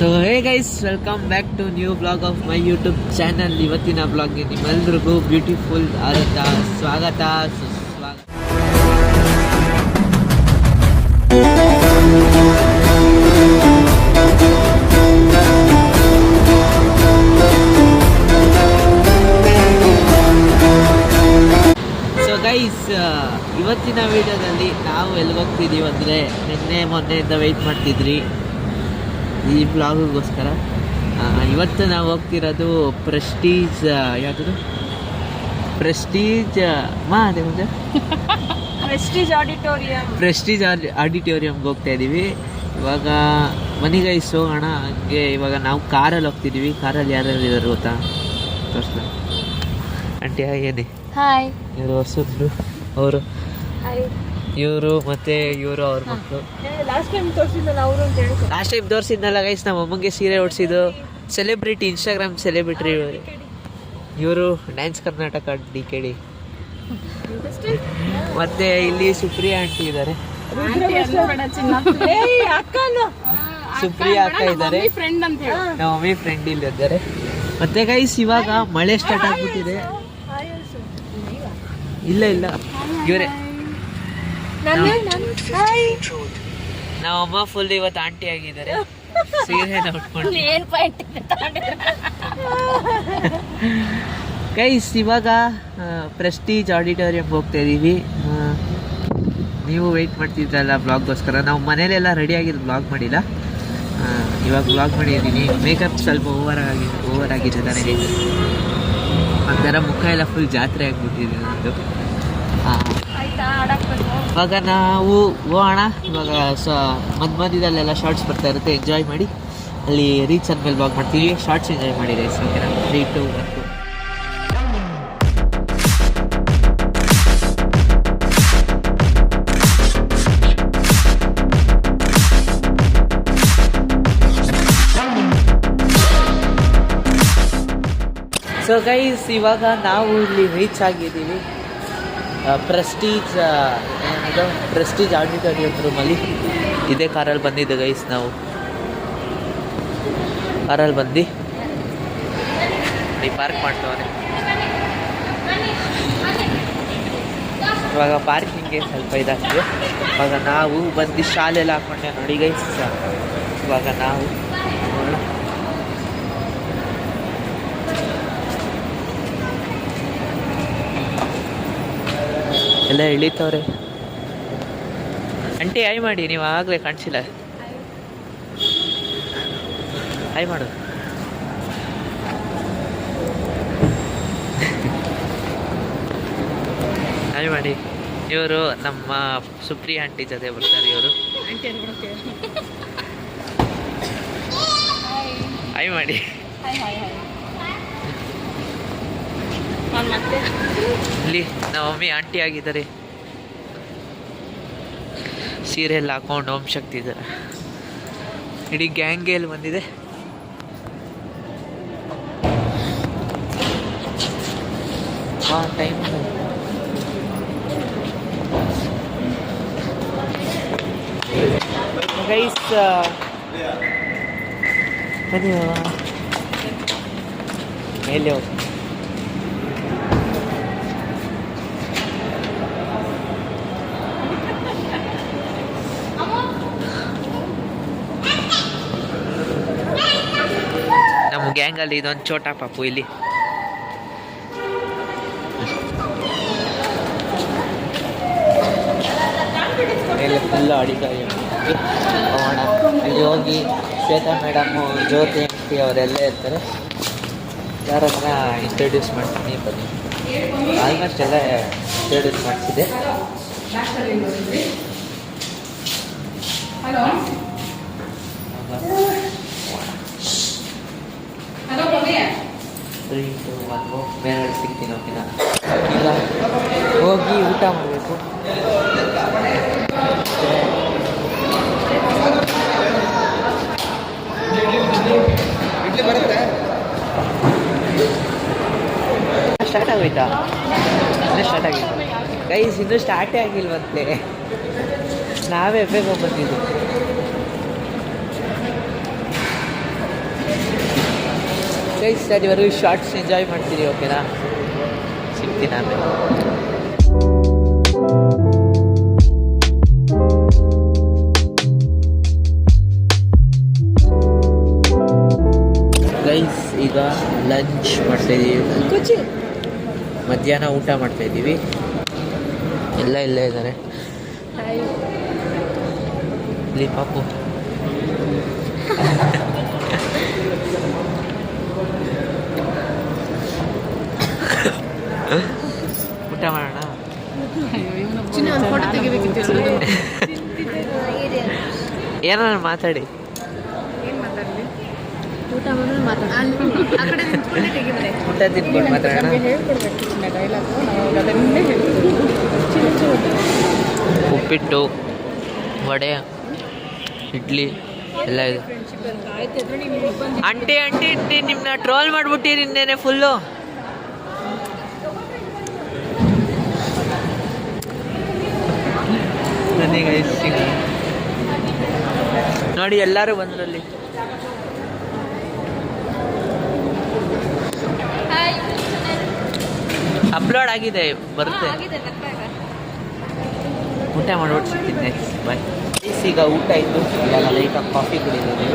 So hey guys, welcome back to new blog of my YouTube channel. ಇವತ್ತಿನ ಬ್ಲಾಗ್ಗೆ ನಿಮ್ಮೆಲ್ರಿಗೂ beautiful ಆದಂಥ ಸ್ವಾಗತ ಸುಸ್ವಾಗತ. ಸೊ ಗೈಸ್, ಇವತ್ತಿನ ವಿಡಿಯೋದಲ್ಲಿ ನಾವು ಎಲ್ಲಿ ಹೋಗ್ತಿದ್ದೀವಿ ಅಂದರೆ, ನಿನ್ನೆ ಮೊನ್ನೆಯಿಂದ ವೆಯ್ಟ್ ಮಾಡ್ತಿದ್ರಿ ಈ ಬ್ಲಾಗಿಗೋಸ್ಕರ. ಇವತ್ತು ನಾವು ಹೋಗ್ತಿರೋದು ಪ್ರೆಸ್ಟೀಜ್, ಯಾವುದು ಪ್ರೆಸ್ಟೀಜ್ ಅದೇ ಮುಂದೆ ಪ್ರೆಸ್ಟೀಜ್ ಆಡಿಟೋರಿಯಂಗೆ ಹೋಗ್ತಾ ಇದ್ದೀವಿ. ಇವಾಗ ಮನೆಗೈಸ್ ಹೋಗೋಣ. ಹಂಗೆ ಇವಾಗ ನಾವು ಕಾರಲ್ಲಿ ಹೋಗ್ತಿದ್ದೀವಿ. ಕಾರಲ್ಲಿ ಯಾರ್ಯಾರು ಇದ್ದಾರೆ ಗೊತ್ತಾ? ತೋರಿಸ್ಲ ಆಂಟಿ ಏನೇ ಹಾಯ್. ಇವರು ಹೊಸಬ್ರು, ಅವರು ಇವರು ಮತ್ತೆ ಇವರು ಅವ್ರ ಮಕ್ಕಳು. ಲಾಸ್ಟ್ ಟೈಮ್ ತೋರಿಸಿದ್ನಲ್ಲ ಗೈಸ್, ನಮ್ಮ ಅಮ್ಮಂಗೆ ಸೀರೆ ಓಡಿಸಿದ್ದು ಸೆಲೆಬ್ರಿಟಿ, ಇನ್ಸ್ಟಾಗ್ರಾಮ್ ಸೆಲೆಬ್ರಿಟಿ ಇವರು. Dance Karnataka DKD. ಮತ್ತೆ ಇಲ್ಲಿ ಸುಪ್ರಿಯಾ ಆಂಟಿ ಇದ್ದಾರೆ, ಸುಪ್ರಿಯಾ ಅಕ್ಕ ಇದ್ದಾರೆ, ನಮ್ಮ ಮಮ್ಮಿ ಫ್ರೆಂಡ್ ಇಲ್ಲಿ ಇದ್ದಾರೆ. ಮತ್ತೆ ಗೈಸ್ ಇವಾಗ ಮಳೆ ಸ್ಟಾರ್ಟ್ ಆಗ್ಬಿಟ್ಟಿದೆ. ಇಲ್ಲ ಇವರೇ ನಾವಮ್ಮ ಫುಲ್ ಇವತ್ತು ಆಂಟಿ ಆಗಿದ್ದಾರೆ. ಸೀರೆ ಉಟ್ಕೊಂಡು ಗೈಸ್ ಇವಾಗ ಪ್ರೆಸ್ಟೀಜ್ ಆಡಿಟೋರಿಯಂಗೆ ಹೋಗ್ತಾ ಇದ್ದೀವಿ. ನೀವು ವೆಯ್ಟ್ ಮಾಡ್ತಿದ್ರಲ್ಲ ಬ್ಲಾಗ್ಗೋಸ್ಕರ. ನಾವು ಮನೇಲೆಲ್ಲ ರೆಡಿಯಾಗಿದ್ದು ಬ್ಲಾಗ್ ಮಾಡಿಲ್ಲ, ಇವಾಗ ಬ್ಲಾಗ್ ಮಾಡಿದ್ದೀನಿ. ಮೇಕಪ್ ಸ್ವಲ್ಪ ಓವರ್ ಆಗಿದೆ ನನಗೆ. ಒಂಥರ ಮುಖ ಎಲ್ಲ ಫುಲ್ ಜಾತ್ರೆ ಆಗಿಬಿಟ್ಟಿದೆ ನನ್ನದು. ಇವಾಗ ನಾವು ಹೋಗೋಣ. ಇವಾಗ ಮಧ್ಯದಲ್ಲೆಲ್ಲ ಶಾರ್ಟ್ಸ್ ಬರ್ತಾ ಇರುತ್ತೆ, ಎಂಜಾಯ್ ಮಾಡಿ. ಅಲ್ಲಿ ರೀಚ್ ಆದ್ಮೇಲೆ ಬ್ಲಾಗ್ ಮಾಡ್ತೀವಿ. ಶಾರ್ಟ್ಸ್ ಎಂಜಾಯ್ ಮಾಡಿದೆ. ಓಕೆನಾ? 3, 2, 1. ಸೊ ಗೈಸ್ ಇವಾಗ ನಾವು ಇಲ್ಲಿ ರೀಚ್ ಆಗಿದ್ದೀವಿ. ಪ್ರೆಸ್ಟೀಜ್ ಆಡಿಟೋರಿಯಂ ರೂಮಲ್ಲಿ. ಇದೇ ಕಾರಲ್ಲಿ ಬಂದಿದ್ದೆ ಗೈಸ್. ನಾವು ಕಾರಲ್ಲಿ ಬಂದು ಪಾರ್ಕ್ ಮಾಡ್ತವನೆ. ಇವಾಗ ಪಾರ್ಕಿಂಗ್ಗೆ ಸ್ವಲ್ಪ ಇದಾಗ್ತದೆ. ಇವಾಗ ನಾವು ಬಂದು ಶಾಲೆಲ್ಲ ಹಾಕೊಂಡೆ ನೋಡಿ ಗೈಸ್. ಇವಾಗ ನಾವು ಎಲ್ಲ ಇಳಿತವ್ರೆ. ಆಂಟಿ ಆಯ್ ಮಾಡಿ, ನೀವು ಆಗಲೇ ಕಾಣಿಸಿಲ್ಲ. ಆಯ್ ಮಾಡು. ಆಯ್ ಮಾಡಿ. ಇವರು ನಮ್ಮ ಸುಪ್ರಿಯಾ ಆಂಟಿ ಜೊತೆ ಬರ್ತಾರೆ. ಇವರು ಆಯ್ ಮಾಡಿ. ಇಲ್ಲಿ ನಮ್ಮ ಮಮ್ಮಿ ಆಂಟಿ ಆಗಿದ್ದಾರೆ. ಸೀರೆ ಎಲ್ಲ ಹಾಕೊಂಡು ಓಂ ಶಕ್ತಿ ಇದ್ದಾರೆ. ಇಡೀ ಗ್ಯಾಂಗೇ ಇಲ್ಲಿ ಬಂದಿದೆ. ಟೈಮ್ ಗೈಸ್ ಬನ್ನಿ ಮೇಲೆ ಹೋಗಿ. ನಮ್ಮ ಗ್ಯಾಂಗಲ್ಲಿ ಇದೊಂದು ಚೋಟಾ ಪಾಪು. ಇಲ್ಲಿ ಫುಲ್ ಆಡಿಟೋರಿಯಂ ಹೋಗೋಣ. ಅಲ್ಲಿ ಹೋಗಿ ಶ್ವೇತಾ ಮೇಡಮು, ಜ್ಯೋತಿ ಆಂಟಿ ಅವರೆಲ್ಲ ಇರ್ತಾರೆ. ಯಾರನ್ನ ಇಂಟ್ರೊಡ್ಯೂಸ್ ಮಾಡ್ತೀನಿ ಬನ್ನಿ. ಆಲ್ಮೋಸ್ಟ್ ಎಲ್ಲ ಇಂಟ್ರೊಡ್ಯೂಸ್ ಮಾಡಿಸಿದೆ. ಮೇಲೆ ಸಿಗ್ತೀನಿ. ಓಕೆನಾ? ಇಲ್ಲ ಹೋಗಿ ಊಟ ಮಾಡಬೇಕು. ಸ್ಟಾರ್ಟ್ ಆಗೋಯ್ತಾ? ಇನ್ನೂ ಸ್ಟಾರ್ಟ್ ಆಗಿಲ್ಲ ಗೈಸ್, ಇನ್ನೂ ಸ್ಟಾರ್ಟೇ ಆಗಿಲ್ವಂತೆ. ನಾವೇ ಬೇಗ ಬಂದಿದ್ದು. ಗೈಸ್ ಅಲ್ಲಿವರೆಗೂ ಶಾರ್ಟ್ಸ್ ಎಂಜಾಯ್ ಮಾಡ್ತೀರಿ, ಓಕೆನಾ? ಸಿಗ್ತೀನಿ ಆಮೇಲೆ. ಗೈಸ್ ಈಗ ಲಂಚ್ ಮಾಡ್ತಾಯಿದ್ದೀವಿ, ಮಧ್ಯಾಹ್ನ ಊಟ ಮಾಡ್ತಾಯಿದ್ದೀವಿ. ಎಲ್ಲ ಇಲ್ಲೇ ಇದ್ದಾರೆ ಇಲ್ಲಿ ಪಾಪು. ಊಟ ಮಾಡೋಣ. ಏನಾರು ಮಾತಾಡಿ. ಊಟ ತಿನ್ಕೊಂಡು ಮಾತಾಡೋಣ. ಉಪ್ಪಿಟ್ಟು, ವಡೆ, ಇಡ್ಲಿ ಎಲ್ಲ ಇದೆ. ಆಂಟಿ ನಿಮ್ಮನ್ನ ಟ್ರೋಲ್ ಮಾಡ್ಬಿಟ್ಟಿರಿಂದೇನೆ ಫುಲ್ಲು. ನನಗೆ ನೋಡಿ ಎಲ್ಲರೂ ಬಂದ್ರಲ್ಲಿ. ಅಪ್ಲೋಡ್ ಆಗಿದೆ, ಬರುತ್ತೆ. ಊಟ ಮಾಡ್ಬಿಟ್ಟು ಸಿಗ್ತೀನಿ ನೆಕ್ಸ್ಟ್. ಬಾಯ್. ಈಗ ಊಟ ಇತ್ತು, ಇವಾಗ ಲೈಟಾಗಿ ಕಾಫಿ ಕುಡಿಯೋದು.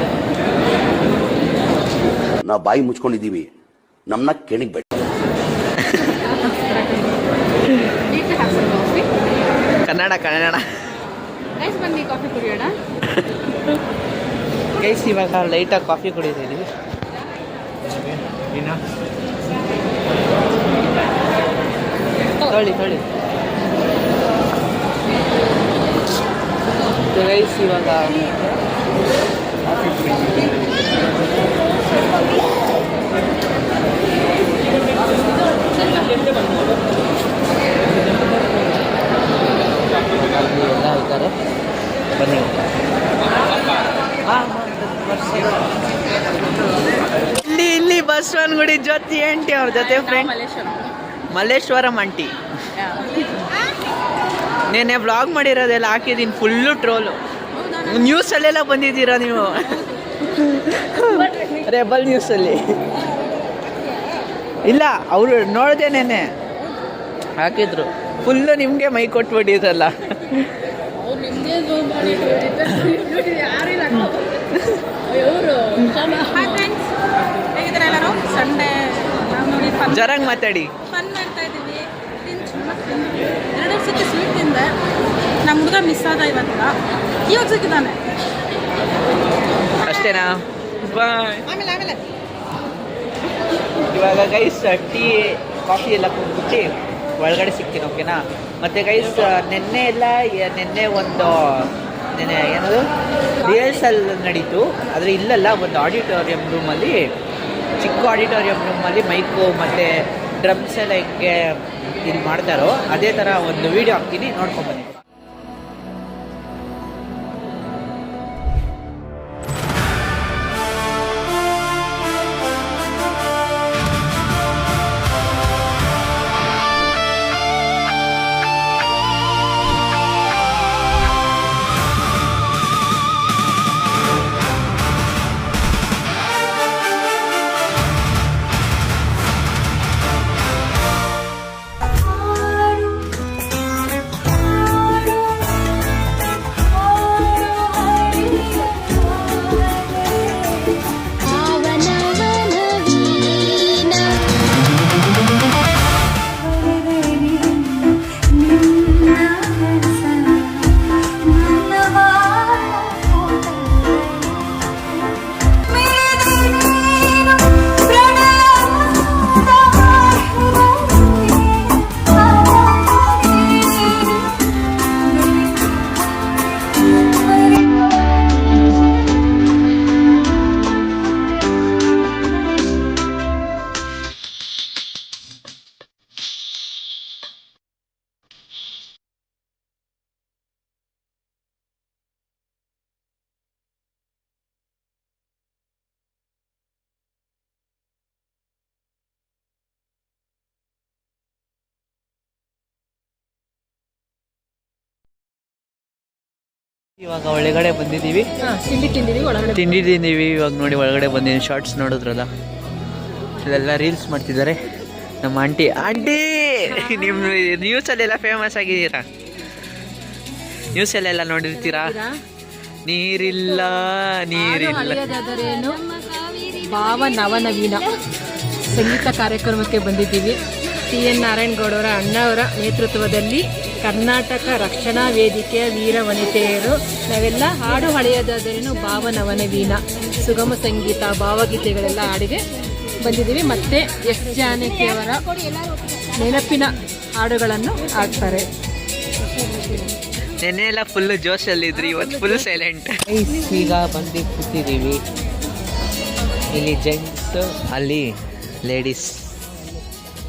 ನಾವು ಬಾಯಿ ಮುಚ್ಕೊಂಡಿದ್ದೀವಿ, ನಮ್ಮನ್ನ ಕೆಣಿಗೆ ಬೇಡ. ಕನ್ನಡ ಬನ್ನಿ ಕಾಫಿ ಕುಡಿಯೋಣ. ಗೈಸ್ ಇವಾಗ ಲೈಟಾಗಿ ಕಾಫಿ ಕುಡಿತಿದ್ದೀವಿ. ತೊಳಿ ಗೈಸ್ ಇವಾಗ ಎಲ್ಲ ಇದ್ದಾರೆ, ಬನ್ನಿ. ಇಲ್ಲಿ ಬಸವನಗುಡಿ ಜ್ಯೋತಿ ಆಂಟಿ ಅವ್ರ ಜೊತೆ ಫ್ರೆಂಡ್ ಮಲ್ಲೇಶ್ವರಂ ಆಂಟಿ. ನೆನ್ನೆ ವ್ಲಾಗ್ ಮಾಡಿರೋದೆಲ್ಲ ಹಾಕಿದ್ದೀನಿ, ಫುಲ್ಲು ಟ್ರೋಲು. ನ್ಯೂಸಲ್ಲೆಲ್ಲ ಬಂದಿದ್ದೀರಾ ನೀವು, ರೆಬಲ್ ನ್ಯೂಸಲ್ಲಿ. ಇಲ್ಲ ಅವರು ನೋಡಿದೆ, ನೆನ್ನೆ ಹಾಕಿದ್ರು, ಫುಲ್ಲು ನಿಮಗೆ ಮೈ ಕೊಟ್ಬಿಟ್ಟಿದ್ದಲ್ಲ. ಸಂಡೇ ಜರಂಗ್ ಮಾತಾಡಿ. ಫನ್ ಮಾಡ್ತಾ ಇದ್ದೀವಿ. ಎರಡು ಸತಿ ಸ್ವೀಟ್ ತಿಂದೆ. ನಮ್ಮ ಹುಡುಗ ಮಿಸ್ ಆದ ಇವತ್ತು, ಇವಾಗ ಸಿಕ್ಕಿದ್ದಾನೆ. ಅಷ್ಟೇನಾ? ಬಾಯ್. ಆಮೇಲೆ ಇವಾಗ ಗೈಸ್ ಟೀ ಕಾಫಿ ಎಲ್ಲ ಕುಡ್ಬಿಟ್ಟು ಒಳಗಡೆ ಸಿಗ್ತೀನಿ, ಓಕೆನಾ? ಮತ್ತು ಗೈಸ್ ನೆನ್ನೆ ಏನದು ರಿಹರ್ಸಲ್ ನಡೀತು. ಆದರೆ ಇಲ್ಲೆಲ್ಲ ಒಂದು ಆಡಿಟೋರಿಯಂ ರೂಮಲ್ಲಿ, ಚಿಕ್ಕ ಆಡಿಟೋರಿಯಂ ರೂಮಲ್ಲಿ ಮೈಕು ಮತ್ತು ಡ್ರಮ್ಸ್ ಎಲ್ಲ ಹೆಂಗೆ ಇಲ್ಲಿ ಮಾಡ್ತಾರೋ ಅದೇ ಥರ ಒಂದು ವೀಡಿಯೋ ಹಾಕ್ತೀನಿ, ನೋಡ್ಕೊಂಬನ್ನಿ. ಇವಾಗ ಒಳಗಡೆ ಬಂದಿದ್ದೀವಿ, ತಿಂಡಿ ತಿಂದಿದ್ದೀವಿ, ಇವಾಗ ನೋಡಿ ಒಳಗಡೆ ಬಂದಿದ್ದೀವಿ. ಶಾರ್ಟ್ಸ್ ನೋಡಿದ್ರಲ್ಲ, ಇಲ್ಲೆಲ್ಲ ರೀಲ್ಸ್ ಮಾಡ್ತಿದ್ದಾರೆ ನಮ್ಮ ಆಂಟಿ. ನಿಮ್ಮ ನ್ಯೂಸಲ್ಲೆಲ್ಲ ಫೇಮಸ್ ಆಗಿದ್ದೀರಾ, ನ್ಯೂಸಲ್ಲೆಲ್ಲ ನೋಡಿರ್ತೀರಾ. ನೀರಿಲ್ಲ ಹಳೆಯದಾದರೇನು ಭಾವ ನವನವೀನ ಸಂಗೀತ ಕಾರ್ಯಕ್ರಮಕ್ಕೆ ಬಂದಿದ್ದೀವಿ. TN ನಾರಾಯಣಗೌಡವರ ಅಣ್ಣವರ ನೇತೃತ್ವದಲ್ಲಿ ಕರ್ನಾಟಕ ರಕ್ಷಣಾ ವೇದಿಕೆಯ ವೀರ ವನಿತೆಯರು ನಾವೆಲ್ಲ ಹಾಡು ಹಳೆಯದಾದರೇನು ಭಾವ ನವನವೀನ ಸುಗಮ ಸಂಗೀತ ಭಾವಗೀತೆಗಳೆಲ್ಲ ಹಾಡಿಗೆ ಬಂದಿದ್ದೀವಿ. ಮತ್ತು S ಜಾನಕಿಯವರ ನೆನಪಿನ ಹಾಡುಗಳನ್ನು ಹಾಡ್ತಾರೆ. ನೆನ್ನೆ ಎಲ್ಲ ಫುಲ್ ಜೋಶಲ್ಲಿದ್ರಿ, ಇವತ್ತು ಫುಲ್ ಸೈಲೆಂಟ್. ಈಗ ಬಂದು ಕೂತಿದ್ದೀವಿ. ಇಲ್ಲಿ ಜೆಂಟ್ಸ್, ಅಲ್ಲಿ ಲೇಡೀಸ್,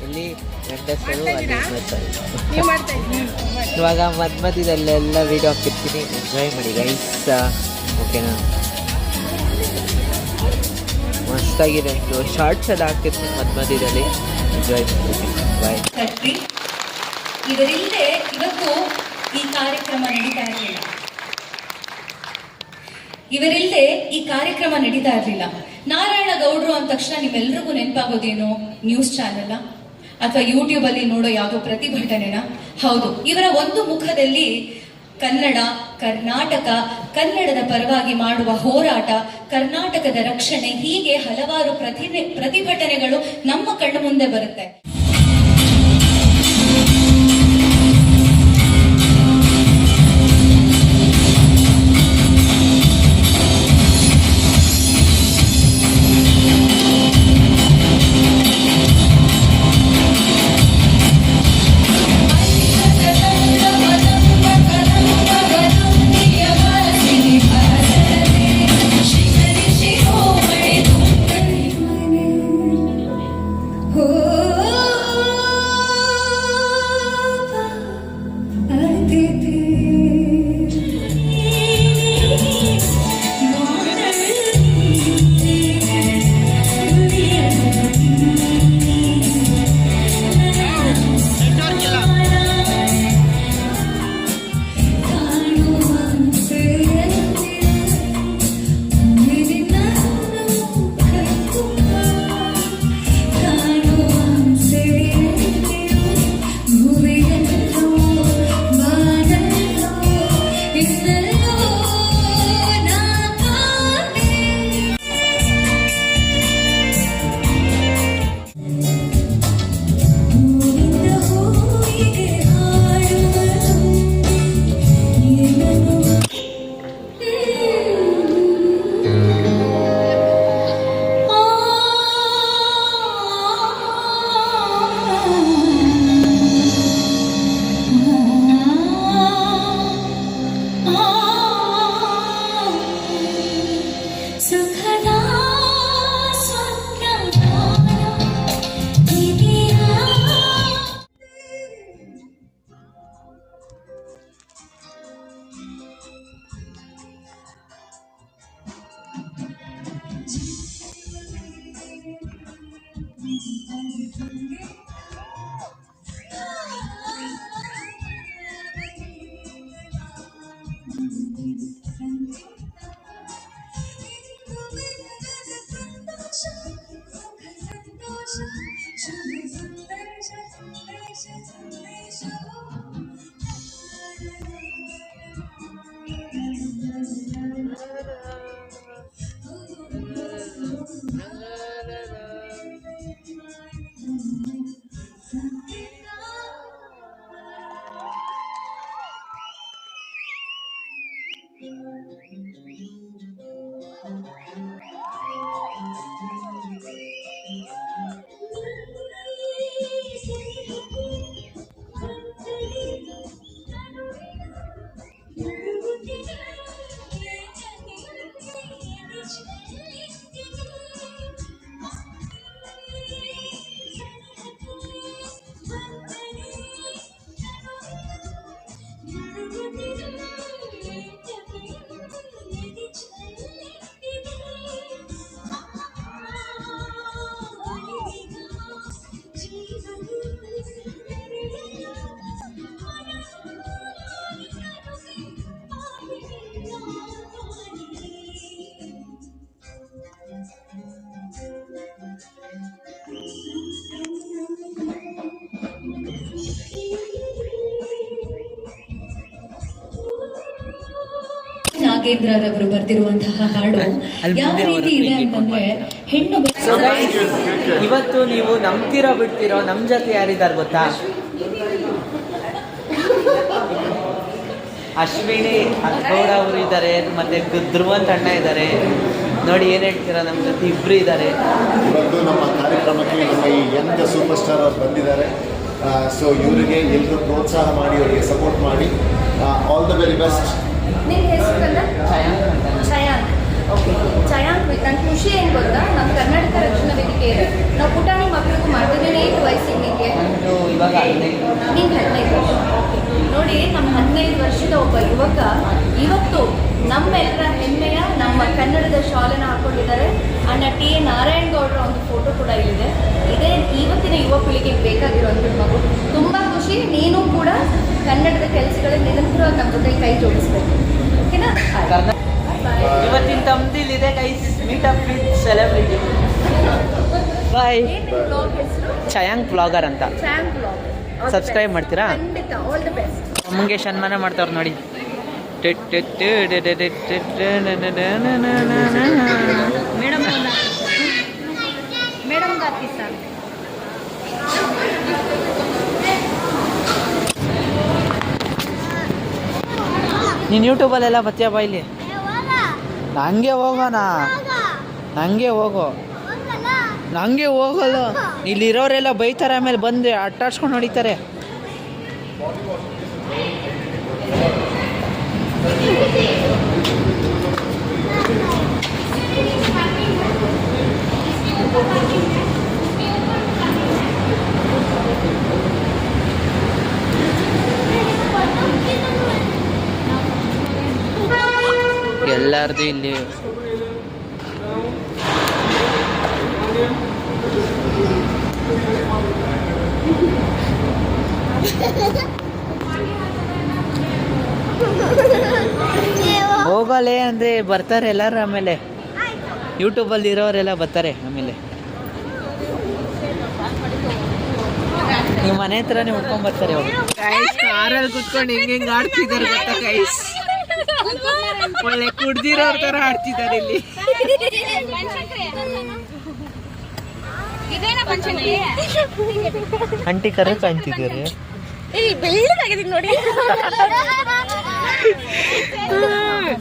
ಇಲ್ಲಿ ಗಂಡಸರು, ಅಲ್ಲಿ ಇವಾಗ ಮಧ್ಯದಲ್ಲೆಲ್ಲ ವೀಡಿಯೋ ಹಾಕಿರ್ತೀನಿ, ಎಂಜಾಯ್ ಮಾಡಿ ಗೈಸ್. ಓಕೆನಾ, ಮಸ್ತಾಗಿದೆ. ಶಾರ್ಟ್ಸ್ ಎಲ್ಲ ಹಾಕ್ತಿರ್ತೀನಿ ಮಧ್ಯದಲ್ಲಿ, ಎಂಜಾಯ್ ಮಾಡ್ತೀನಿ. ಬಾಯ್. ಇದರಿಂದ ಇವತ್ತು ಈ ಕಾರ್ಯಕ್ರಮ ನಡೀತಾ ಇರಲಿಲ್ಲ. ಇವರಿಲ್ಲದೆ ಈ ಕಾರ್ಯಕ್ರಮ ನಡೀತಾ ಇರಲಿಲ್ಲ. ನಾರಾಯಣ ಗೌಡ್ರು ಅಂದ ತಕ್ಷಣ ನಿಮ್ಮೆಲ್ರಿಗೂ ನೆನಪಾಗೋದೇನು? ನ್ಯೂಸ್ ಚಾನೆಲ್ ಅಥವಾ ಯೂಟ್ಯೂಬ್ ಅಲ್ಲಿ ನೋಡೋ ಯಾವುದೋ ಪ್ರತಿಭಟನೆನ? ಹೌದು. ಇವರ ಒಂದು ಮುಖದಲ್ಲಿ ಕನ್ನಡ, ಕರ್ನಾಟಕ, ಕನ್ನಡದ ಪರವಾಗಿ ಮಾಡುವ ಹೋರಾಟ, ಕರ್ನಾಟಕದ ರಕ್ಷಣೆ, ಹೀಗೆ ಹಲವಾರು ಪ್ರತಿಭಟನೆಗಳು ನಮ್ಮ ಕಣ್ಣು ಮುಂದೆ ಬರುತ್ತೆ. ನಾಗೇಂದ್ರರವರು ಬರೆದಿರುವಂತಹ ಹಾಡು ಯಾವ ರೀತಿ ಇದೆ ಅಂತಂದ್ರೆ ಹೆಣ್ಣು So guys, ಇವತ್ತು ನೀವು ನಂಬ್ತಿರೋ ಬಿಡ್ತಿರೋ ನಮ್ಮ ಜೊತೆ ಯಾರಿದ್ದಾರೆ ಗೊತ್ತಾ? ಅಶ್ವಿನಿ ಗೌಡ ಅವರು ಇದ್ದಾರೆ, ಮತ್ತೆ ಧ್ರುವಂತ್ ಅಣ್ಣ ಇದ್ದಾರೆ. ನೋಡಿ ಏನು ಹೇಳ್ತೀರಾ, ನಮ್ಮ ಜೊತೆ ಇಬ್ರು ಇದ್ದಾರೆ. ಇವತ್ತು ನಮ್ಮ ಕಾರ್ಯಕ್ರಮಕ್ಕೆ ನಮ್ಮ ಈ ಯಂಗ್ ಸೂಪರ್ ಸ್ಟಾರ್ ಅವರು ಬಂದಿದ್ದಾರೆ. ಸೊ ಇವರಿಗೆ ಎಲ್ಲರೂ ಪ್ರೋತ್ಸಾಹ ಮಾಡಿ, ಅವರಿಗೆ ಸಪೋರ್ಟ್ ಮಾಡಿ. All the very best. ನಿಮ್ಮ ಹೆಸರು ಚಯಾಂಕ್. ಓಕೆ ಚಯಾಂಕ್, ನನ್ನ ಖುಷಿ ಏನು ಗೊತ್ತಾ, ನಮ್ಮ ಕರ್ನಾಟಕ ರಕ್ಷಣಾ ವೇದಿಕೆ ಇದೆ. ನಾವು ಪುಟಾಣಿ ಮಕ್ಕಳಿಗೂ ಮಾಡ್ತೀವಿ. 8 ವಯಸ್ಸಿಗೆ ನಿಮಗೆ ಇವಾಗ 15. ನಿಂಗೆ 15 ವರ್ಷ. ನೋಡಿ, ನಮ್ಮ 15 ವರ್ಷದ ಒಬ್ಬ ಯುವಕ ಇವತ್ತು ನಮ್ಮೆಲ್ಲರ ಹೆಮ್ಮೆಯ ನಮ್ಮ ಕನ್ನಡದ ಶಾಲೆನ ಹಾಕೊಂಡಿದ್ದಾರೆ. ಅಣ್ಣ ಟಿ ಎ ನಾರಾಯಣ್ ಗೌಡರ ಒಂದು ಫೋಟೋ ಕೂಡ ಇಲ್ಲಿದೆ. ಇದೇ ಇವತ್ತಿನ ಯುವ ಪೀಳಿಗೆಗೆ ಬೇಕಾಗಿರುವಂಥದ್ದು ಮಗು. ತುಂಬ ಖುಷಿ. ನೀನು ಕೂಡ ಕನ್ನಡದ ಕೆಲಸಗಳಲ್ಲಿ ನಿರಂತರವಾಗಿ ನಮ್ಮ ಜೊತೆ ಕೈ ಜೋಡಿಸ್ಬೇಕು. ಓಕೆನಾ? ಇವತ್ತಿನ ತಮ್ಮದಿಲ್ಲಿದೆ guys, meet up with celebrity. Bye. Blog ಹೆಸರು ಚಯಾಂಕ್ ಬ್ಲಾಗರ್ ಅಂತ. Champ blog. ಸಬ್ಸ್ಕ್ರೈಬ್ ಮಾಡ್ತೀರಾ? ಖಂಡಿತ. All the best. ನಮಗೆ ಸನ್ಮಾನ ಮಾಡ್ತಾವ್ರು ನೋಡಿ. ಮೇಡಮ್ ಗಾತಿ ಸರ್. ನೀನು ಯೂಟ್ಯೂಬಲ್ಲೆಲ್ಲ ಬತ್ತೀಯ ಬಾ ಇಲ್ಲಿ. ಹಂಗೆ ಹೋಗೋಣ, ಹಂಗೆ ಹೋಗೋ. ಹಂಗೆ ಹೋಗಲ್ಲ, ಇಲ್ಲಿರೋರೆಲ್ಲ ಬೈತಾರೆ, ಆಮೇಲೆ ಬಂದು ಅಟ್ಟಾಡ್ಸ್ಕೊಂಡು ಹೊಡಿತಾರೆ. ಎಲ್ಲಾರ್ದು ಇಲ್ಲಿ ಹೋಗಲೇ ಅಂದರೆ ಬರ್ತಾರೆ ಎಲ್ಲರೂ. ಆಮೇಲೆ ಯೂಟ್ಯೂಬಲ್ಲಿ ಇರೋರೆಲ್ಲ ಬರ್ತಾರೆ. ಆಮೇಲೆ ನಿಮ್ಮ ಮನೆ ಹತ್ರನೇ ಉಟ್ಕೊಂಡ್ ಬರ್ತಾರೆ ಅವರು. ಕಾರಲ್ಲಿ ಕುತ್ಕೊಂಡು ಹೆಂಗೆ ಆಡ್ತಿದ್ದಾರೆ ಗೊತ್ತಾ ಗೈಸ್? ಒಳ್ಳೆ ಕುಡ್ದಿರೋರ್ ತರ ಆಡ್ತಿದ್ದಾರೆ ಇಲ್ಲಿ. ಅಂಟಿ ಕರೆ ಕಾಣ್ತಿದ್ದೀರಿ ನೋಡಿ.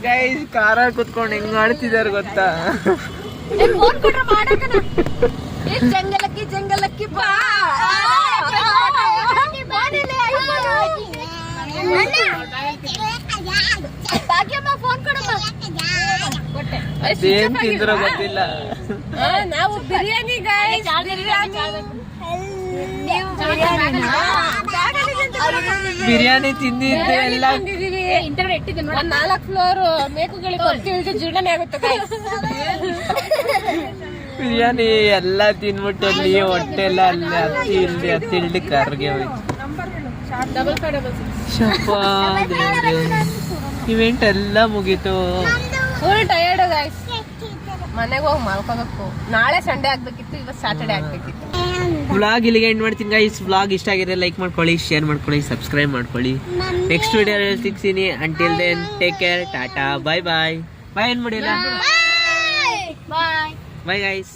ಗೈಸ್ ಕಾರಲ್ಲಿ ಕುತ್ಕೊಂಡು ಹೆಂಗ್ ಆಡ್ತಿದ್ದಾರೆ ಗೊತ್ತಾ? ಜಂಗಲಕ್ಕಿ ಜಂಗಲಕ್ಕಿ ಬಾ. ಭಾಗ್ಯಮ್ಮ ಫೋನ್ ಕೊಡಮ್ಮ. ಅದೇನ್ ತಿಂದ್ರೋ ಗೊತ್ತಿಲ್ಲ. ನಾವು ಬಿರಿಯಾನಿ ಬಿರಿಯಾನಿ ತಿಂದಿದ್ದೆ ಎಲ್ಲ. 4 ಫ್ಲೋರ್ ಮೇಕುಗಳಿಗೆ ಹೊತ್ತಿಳಿದು ಜೀರ್ಣನೆ ಆಗುತ್ತೆ. ಬಿರಿಯಾನಿ ಎಲ್ಲ ತಿನ್ಬಿಟ್ಟು ಅಲ್ಲಿ ಹೊಟ್ಟೆ ಎಲ್ಲ ಅಲ್ಲಿ ಹತ್ತಿ ಇಳ್ದು ಕರ್ಗೆ ಹೋಯ್ತು. ಇವೆಂಟ್ ಎಲ್ಲ ಮುಗೀತು. Full tired guys. ಮನೆಗೆ ಹೋಗಿ ಮಲ್ಕೋಬೇಕು. ನಾಳೆ ಸಂಡೇ ಆಗ್ಬೇಕಿತ್ತು, ಇವತ್ತು ಸ್ಯಾಟರ್ಡೆ ಆಗ್ಬೇಕಿತ್ತು. ವ್ಲಾಗ್ ಇಲ್ಲಿಗೆ ಎಂಡ್ ಮಾಡ್ತೀನಿ ಗೈಸ್. ವ್ಲಾಗ್ ಇಷ್ಟ ಆಗಿದೆ ಲೈಕ್ ಮಾಡ್ಕೊಳ್ಳಿ, ಶೇರ್ ಮಾಡ್ಕೊಳ್ಳಿ, ಸಬ್ಸ್ಕ್ರೈಬ್ ಮಾಡ್ಕೊಳ್ಳಿ. ನೆಕ್ಸ್ಟ್ ವಿಡಿಯೋ ಸಿಗ್ತೀನಿ. ಅಂಟಿಲ್ ದೆನ್ ಟೇಕ್ ಕೇರ್, ಟಾಟಾ, ಬಾಯ್ ಬಾಯ್. ಬಾಯ್ ಏನ್ ಮಾಡಿಲ್ಲ? Bye guys.